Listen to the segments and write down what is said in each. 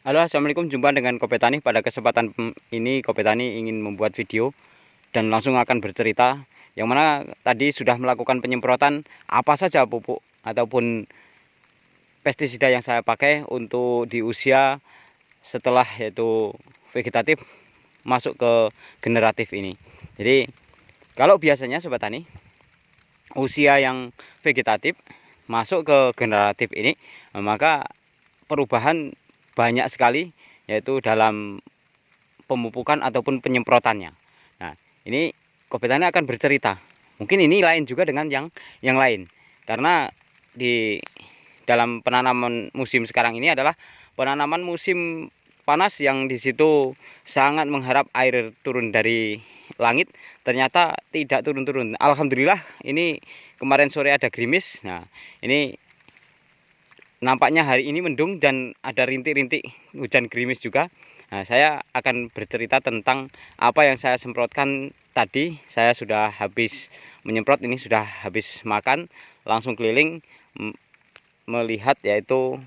Halo, assalamualaikum. Jumpa dengan Kobe Tani. Pada kesempatan ini Kobe Tani ingin membuat video dan langsung akan bercerita yang mana tadi sudah melakukan penyemprotan apa saja pupuk ataupun pestisida yang saya pakai untuk di usia setelah yaitu vegetatif masuk ke generatif ini. Jadi kalau biasanya Sobat Tani usia yang vegetatif masuk ke generatif ini, maka perubahan banyak sekali yaitu dalam pemupukan ataupun penyemprotannya. Nah, ini Kobe Tani akan bercerita. Mungkin ini lain juga dengan yang lain. Karena di dalam penanaman musim sekarang ini adalah penanaman musim panas yang di situ sangat mengharap air turun dari langit, ternyata tidak turun-turun. Alhamdulillah ini kemarin sore ada gerimis. Nah, ini nampaknya hari ini mendung dan ada rintik-rintik hujan gerimis juga. Nah, saya akan bercerita tentang apa yang saya semprotkan tadi. Saya sudah habis menyemprot, ini sudah habis makan, langsung keliling melihat yaitu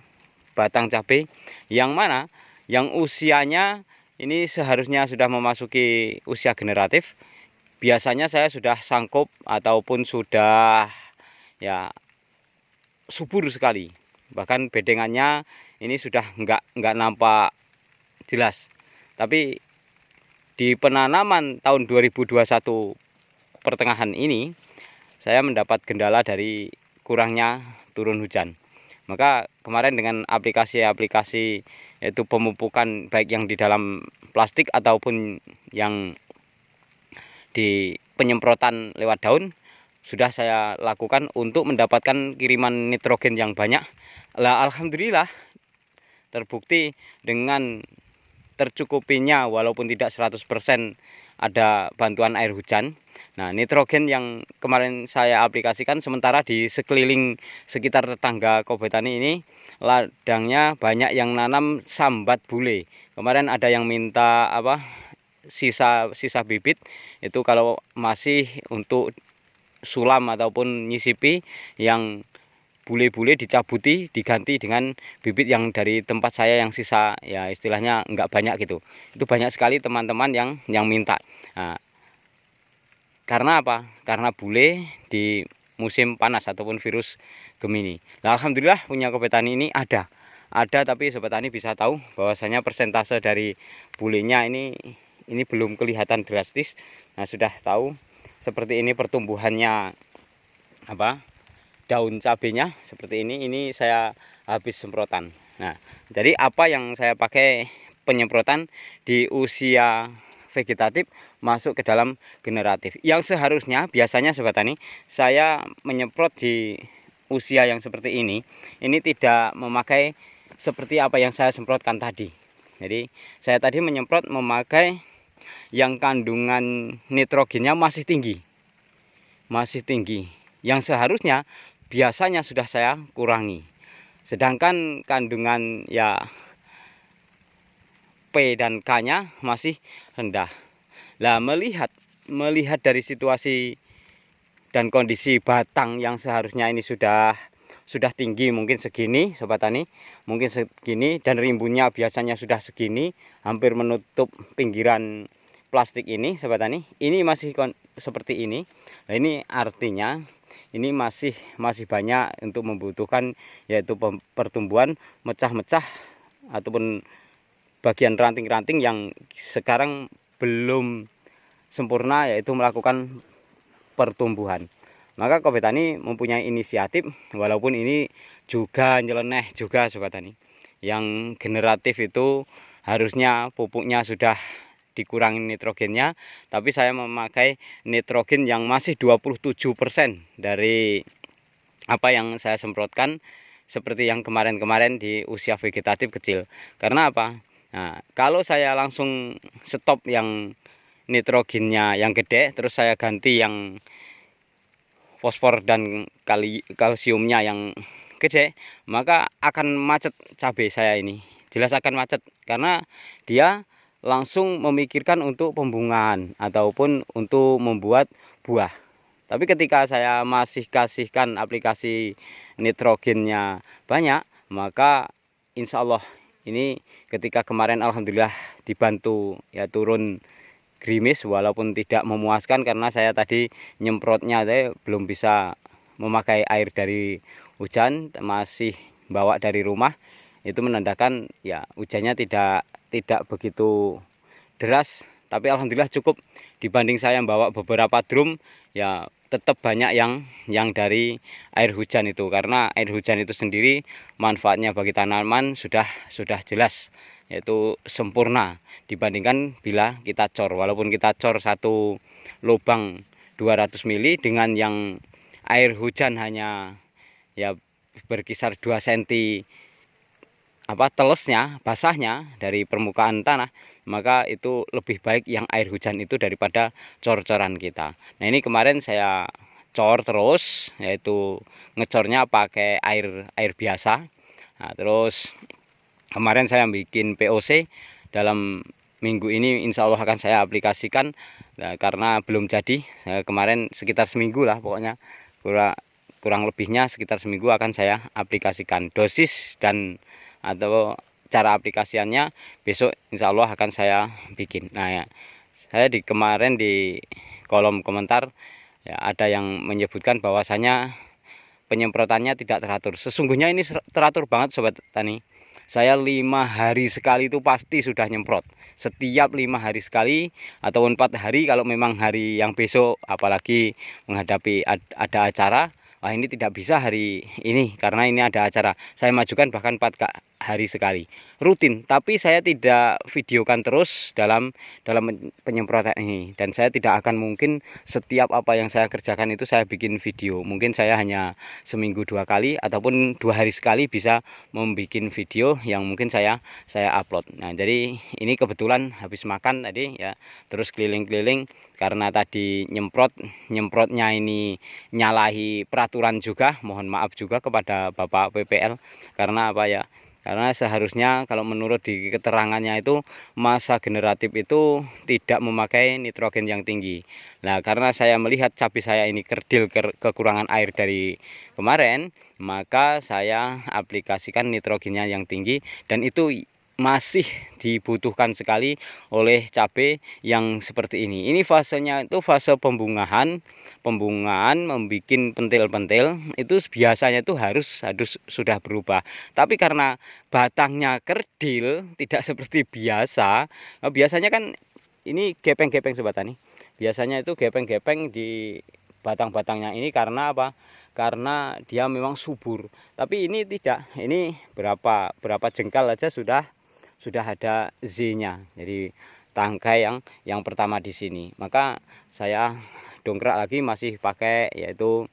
batang cabai yang mana yang usianya ini seharusnya sudah memasuki usia generatif. Biasanya saya sudah sangkup ataupun sudah ya subur sekali. Bahkan bedengannya ini sudah enggak nampak jelas. Tapi di penanaman tahun 2021 pertengahan ini saya mendapat kendala dari kurangnya turun hujan. Maka kemarin dengan aplikasi-aplikasi yaitu pemupukan baik yang di dalam plastik ataupun yang di penyemprotan lewat daun sudah saya lakukan untuk mendapatkan kiriman nitrogen yang banyak. Lah alhamdulillah terbukti dengan tercukupinya walaupun tidak 100% ada bantuan air hujan. Nah, nitrogen yang kemarin saya aplikasikan sementara di sekeliling sekitar tetangga Kobe Tani ini ladangnya banyak yang nanam sambat bule. Kemarin ada yang minta sisa bibit itu kalau masih untuk sulam ataupun nyisipi yang bule-bule dicabuti diganti dengan bibit yang dari tempat saya yang sisa ya istilahnya enggak banyak gitu. Itu banyak sekali teman-teman yang minta. Nah, karena apa? Karena bule di musim panas ataupun virus Gemini. Nah, alhamdulillah punya Kobe Tani ini ada tapi Sobat Tani bisa tahu bahwasanya persentase dari bulenya ini belum kelihatan drastis. Nah, sudah tahu seperti ini pertumbuhannya daun cabenya seperti ini saya habis semprotan. Nah, jadi apa yang saya pakai penyemprotan di usia vegetatif masuk ke dalam generatif. Yang seharusnya biasanya Sobat Tani saya menyemprot di usia yang seperti ini tidak memakai seperti apa yang saya semprotkan tadi. Jadi saya tadi menyemprot memakai yang kandungan nitrogennya masih tinggi. Yang seharusnya biasanya sudah saya kurangi. Sedangkan kandungan ya P dan K-nya masih rendah. Lah melihat dari situasi dan kondisi batang yang seharusnya ini sudah tinggi, mungkin segini Sobat Tani, mungkin segini, dan rimbunnya biasanya sudah segini, hampir menutup pinggiran plastik ini Sobat Tani. Ini masih seperti ini. Nah, ini artinya ini masih banyak untuk membutuhkan yaitu pertumbuhan mecah-mecah ataupun bagian ranting-ranting yang sekarang belum sempurna yaitu melakukan pertumbuhan. Maka Kobe Tani mempunyai inisiatif, walaupun ini juga nyeleneh juga Sobat Tani. Yang generatif itu harusnya pupuknya sudah dikurangi nitrogennya, tapi saya memakai nitrogen yang masih 27% dari apa yang saya semprotkan seperti yang kemarin-kemarin di usia vegetatif kecil. Karena apa? Nah, kalau saya langsung stop yang nitrogennya yang gede, terus saya ganti yang fosfor dan kalsiumnya yang gede, maka akan macet cabai saya ini. Jelas akan macet karena dia langsung memikirkan untuk pembungaan ataupun untuk membuat buah. Tapi ketika saya masih kasihkan aplikasi nitrogennya banyak, maka insya Allah ini ketika kemarin alhamdulillah dibantu ya turun gerimis walaupun tidak memuaskan karena saya tadi nyemprotnya belum bisa memakai air dari hujan, masih bawa dari rumah. Itu menandakan ya hujannya tidak begitu deras, tapi alhamdulillah cukup. Dibanding saya bawa beberapa drum ya tetap banyak yang dari air hujan itu, karena air hujan itu sendiri manfaatnya bagi tanaman sudah jelas, yaitu sempurna dibandingkan bila kita cor. Walaupun kita cor satu lubang 200 mili dengan yang air hujan hanya ya berkisar 2 cm telesnya, basahnya dari permukaan tanah, maka itu lebih baik yang air hujan itu daripada cor-coran kita. Nah, ini kemarin saya cor terus, yaitu ngecornya pakai air biasa. Nah, terus kemarin saya bikin POC, dalam minggu ini insya Allah akan saya aplikasikan. Nah, karena belum jadi, kemarin sekitar seminggu lah pokoknya, kurang lebihnya sekitar seminggu akan saya aplikasikan. Dosis dan atau cara aplikasiannya besok insya Allah akan saya bikin. Nah ya, saya kemarin di kolom komentar ya, ada yang menyebutkan bahwasanya penyemprotannya tidak teratur. Sesungguhnya ini teratur banget sobat tani. Saya 5 hari sekali itu pasti sudah nyemprot. Setiap 5 hari sekali atau 4 hari kalau memang hari yang besok apalagi menghadapi ada acara. Wah, ini tidak bisa hari ini karena ini ada acara. Saya majukan bahkan 4 hari sekali. Rutin, tapi saya tidak videokan terus dalam penyemprotan ini. Dan saya tidak akan mungkin setiap apa yang saya kerjakan itu saya bikin video. Mungkin saya hanya seminggu 2 kali ataupun 2 hari sekali bisa membuat video yang mungkin saya upload. Nah, jadi ini kebetulan habis makan tadi ya, terus keliling-keliling karena tadi nyemprotnya ini nyalahi peraturan juga. Mohon maaf juga kepada Bapak PPL karena apa ya? Karena seharusnya kalau menurut di keterangannya itu masa generatif itu tidak memakai nitrogen yang tinggi. Nah, karena saya melihat cabai saya ini kerdil kekurangan air dari kemarin, maka saya aplikasikan nitrogennya yang tinggi, dan itu masih dibutuhkan sekali oleh cabai yang seperti ini. Ini fasenya itu fase pembungaan membuat pentil-pentil itu biasanya itu harus sudah berubah. Tapi karena batangnya kerdil tidak seperti biasa. Nah, biasanya kan ini gepeng-gepeng sobat tani. Biasanya itu gepeng-gepeng di batang-batangnya ini karena apa? Karena dia memang subur. Tapi ini tidak. Ini berapa jengkal aja sudah ada Z-nya. Jadi tangkai yang pertama di sini. Maka saya dongkrak lagi masih pakai yaitu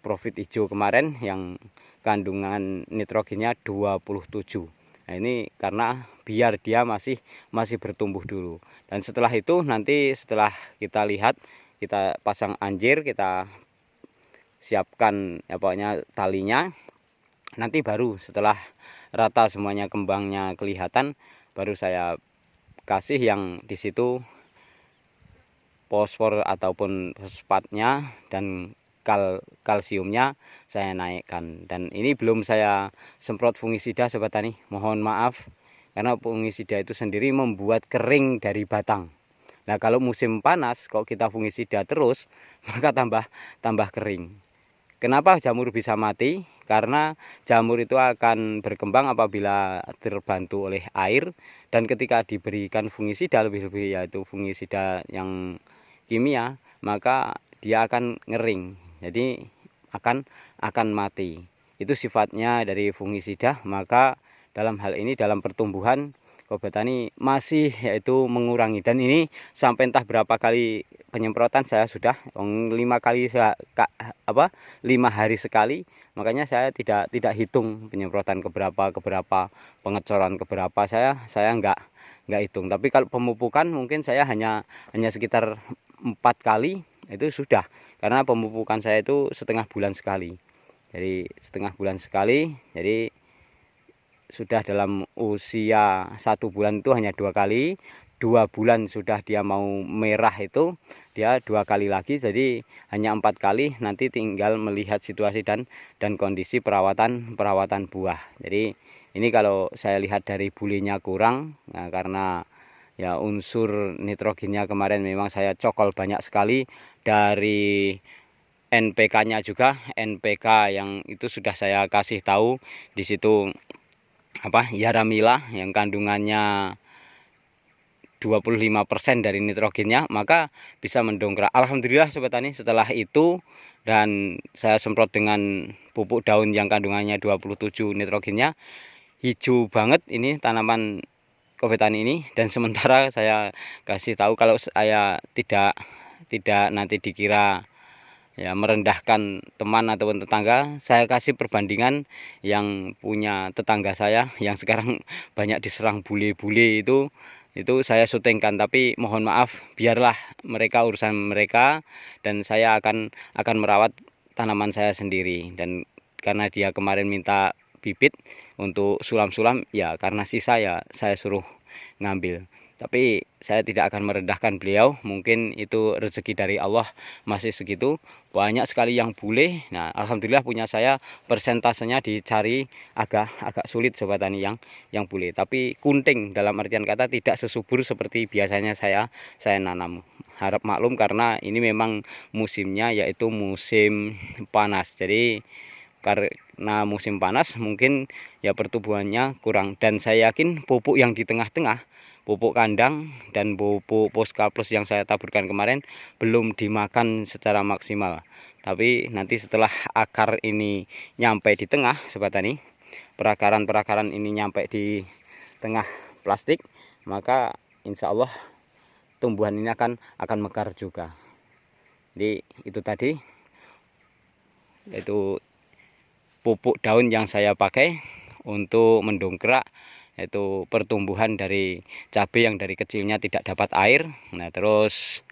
Profit hijau kemarin yang kandungan nitrogennya 27. Nah, ini karena biar dia masih bertumbuh dulu. Dan setelah itu nanti setelah kita lihat, kita pasang anjir, kita siapkan ya pokoknya talinya. Nanti baru setelah rata semuanya kembangnya kelihatan, baru saya kasih yang di situ fosfor ataupun fosfatnya dan kalsiumnya saya naikkan. Dan ini belum saya semprot fungisida sobat tani, mohon maaf karena fungisida itu sendiri membuat kering dari batang. Nah, kalau musim panas kok kita fungisida terus maka tambah kering. Kenapa jamur bisa mati? Karena jamur itu akan berkembang apabila terbantu oleh air, dan ketika diberikan fungisida lebih-lebih yaitu fungisida yang kimia, maka dia akan ngering. Jadi akan mati. Itu sifatnya dari fungisida. Maka dalam hal ini dalam pertumbuhan Kobat Tani masih yaitu mengurangi, dan ini sampai entah berapa kali penyemprotan saya sudah 5 kali 5 hari sekali. Makanya saya tidak hitung penyemprotan keberapa, pengecoran keberapa, saya enggak hitung. Tapi kalau pemupukan mungkin saya hanya sekitar 4 kali itu sudah, karena pemupukan saya itu setengah bulan sekali. Jadi setengah bulan sekali, jadi sudah dalam usia 1 bulan itu hanya 2 kali. 2 bulan sudah dia mau merah itu dia 2 kali lagi, jadi hanya 4 kali. Nanti tinggal melihat situasi dan kondisi perawatan buah. Jadi Ini kalau saya lihat dari bulinya kurang, nah, karena ya unsur nitrogennya kemarin memang saya cokol banyak sekali. Dari NPK-nya juga, NPK yang itu sudah saya kasih tahu di situ apa, Yaramila yang kandungannya 25% dari nitrogennya, maka bisa mendongkrak. Alhamdulillah Sobat Tani, setelah itu dan saya semprot dengan pupuk daun yang kandungannya 27 nitrogennya, hijau banget ini tanaman kopi tani ini. Dan sementara saya kasih tahu, kalau saya tidak nanti dikira ya merendahkan teman ataupun tetangga, saya kasih perbandingan yang punya tetangga saya yang sekarang banyak diserang bule-bule itu saya syutingkan. Tapi mohon maaf, biarlah mereka urusan mereka, dan saya akan merawat tanaman saya sendiri. Dan karena dia kemarin minta bibit untuk sulam-sulam, ya karena sisa ya saya suruh ngambil. Tapi saya tidak akan merendahkan beliau, mungkin itu rezeki dari Allah masih segitu. Banyak sekali yang bule. Nah, alhamdulillah punya saya persentasenya dicari agak sulit Sobat Tani yang bule. Tapi kunting dalam artian kata tidak sesubur seperti biasanya saya nanam. Harap maklum karena ini memang musimnya yaitu musim panas. Jadi karena musim panas mungkin ya pertumbuhannya kurang, dan saya yakin pupuk yang di tengah-tengah, pupuk kandang dan pupuk Poska Plus yang saya taburkan kemarin belum dimakan secara maksimal. Tapi nanti setelah akar ini nyampe di tengah Sobat Tani, perakaran ini nyampe di tengah plastik, maka insya Allah tumbuhan ini akan mekar juga. Jadi itu tadi, yaitu pupuk daun yang saya pakai untuk mendongkrak yaitu pertumbuhan dari cabai yang dari kecilnya tidak dapat air. Nah, terus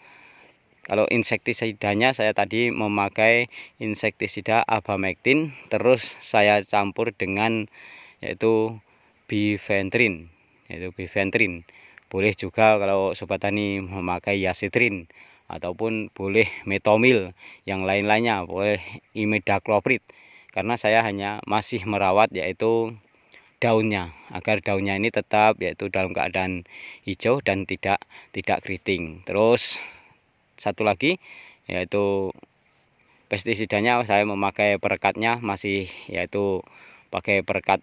kalau insektisidanya saya tadi memakai insektisida Abamectin, terus saya campur dengan yaitu bifenthrin, boleh juga kalau Sobat Tani memakai Yasitrin, ataupun boleh metomil, yang lain-lainnya boleh imidacloprid. Karena saya hanya masih merawat yaitu daunnya, agar daunnya ini tetap yaitu dalam keadaan hijau dan tidak keriting. Terus satu lagi yaitu pestisidanya, saya memakai perekatnya masih yaitu pakai perekat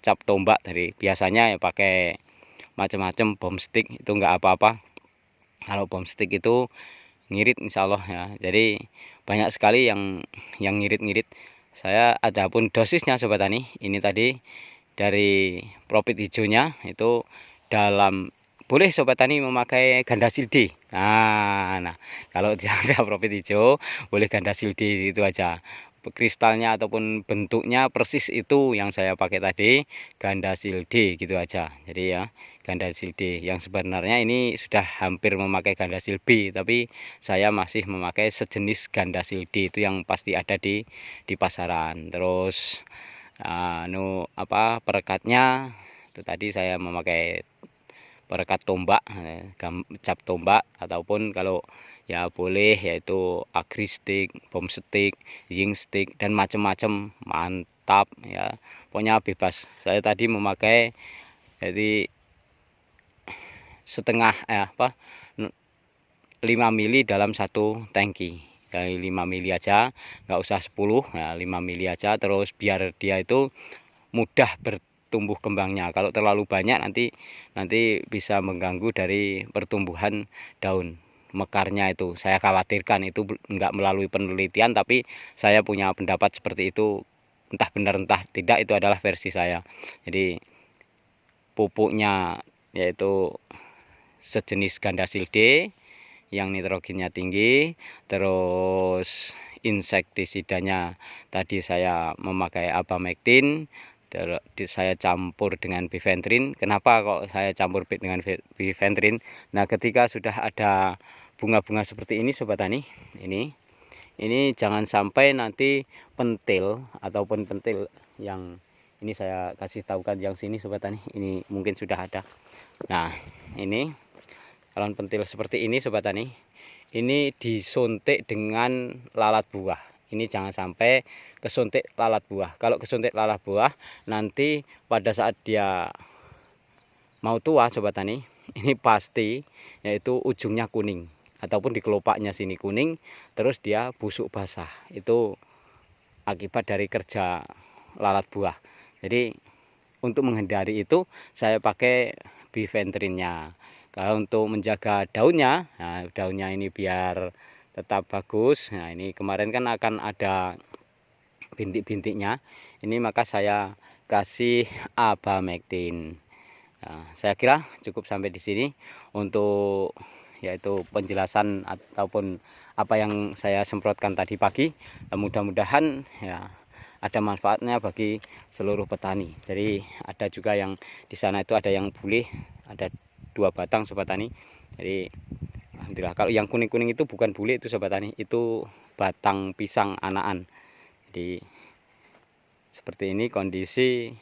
cap tombak. Dari biasanya ya pakai macam-macam, bom stick itu enggak apa-apa. Kalau bom stick itu ngirit insya Allah ya. Jadi banyak sekali yang ngirit-ngirit. Saya ada pun dosisnya Sobat Tani. Ini tadi dari profit hijaunya itu boleh Sobat Tani memakai Gandasil D. Nah, kalau tidak ada profit hijau boleh Gandasil D, itu aja. Kristalnya ataupun bentuknya persis itu yang saya pakai tadi, Gandasil D gitu aja. Jadi ya Gandasil D, yang sebenarnya ini sudah hampir memakai Gandasil B, tapi saya masih memakai sejenis Gandasil D itu yang pasti ada di pasaran. Terus perekatnya itu tadi saya memakai perekat tombak, cap tombak, ataupun kalau ya boleh yaitu agristik, bom stick, zinc stick, dan macam-macam, mantap ya, pokoknya bebas. Saya tadi memakai jadi setengah 5 mili dalam satu tangki, dari 5 mili aja, nggak usah 10 ya, 5 mili aja. Terus biar dia itu mudah bertumbuh kembangnya. Kalau terlalu banyak nanti bisa mengganggu dari pertumbuhan daun, mekarnya itu. Saya khawatirkan itu enggak melalui penelitian, tapi saya punya pendapat seperti itu. Entah benar entah tidak, itu adalah versi saya. Jadi pupuknya yaitu sejenis Gandasil D yang nitrogennya tinggi. Terus insektisidanya tadi saya memakai Abamectin, saya campur dengan bifenthrin. Kenapa kok saya campur dengan bifenthrin? Nah, ketika sudah ada bunga-bunga seperti ini Sobat Tani, ini jangan sampai nanti pentil ataupun pentil yang ini saya kasih tahukan yang sini Sobat Tani, ini mungkin sudah ada. Nah, ini kalau pentil seperti ini Sobat Tani, ini disuntik dengan lalat buah. Ini jangan sampai kesuntik lalat buah. Kalau kesuntik lalat buah, nanti pada saat dia mau tua Sobat Tani, ini pasti yaitu ujungnya kuning ataupun di kelopaknya sini kuning, terus dia busuk basah. Itu akibat dari kerja lalat buah. Jadi untuk menghindari itu saya pakai bifentrinnya. Kalau untuk menjaga daunnya, nah daunnya ini biar tetap bagus. Nah ini kemarin kan akan ada bintik-bintiknya. Ini maka saya kasih abamectin. Nah, saya kira cukup sampai di sini untuk yaitu penjelasan ataupun apa yang saya semprotkan tadi pagi. Mudah-mudahan ya ada manfaatnya bagi seluruh petani. Jadi ada juga yang di sana itu ada yang bule, ada 2 batang Sobat Tani. Jadi alhamdulillah, kalau yang kuning-kuning itu bukan bule itu Sobat Tani, itu batang pisang anakan. Jadi seperti ini kondisi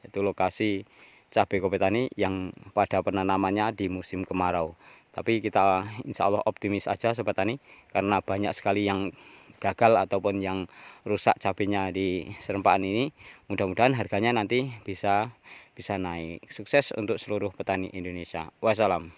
itu lokasi cabai Kopetani yang pada penanamannya di musim kemarau. Tapi kita insya Allah optimis aja Sobat Tani, karena banyak sekali yang gagal ataupun yang rusak cabainya di serempaan ini. Mudah-mudahan harganya nanti bisa naik. Sukses untuk seluruh petani Indonesia. Wassalam.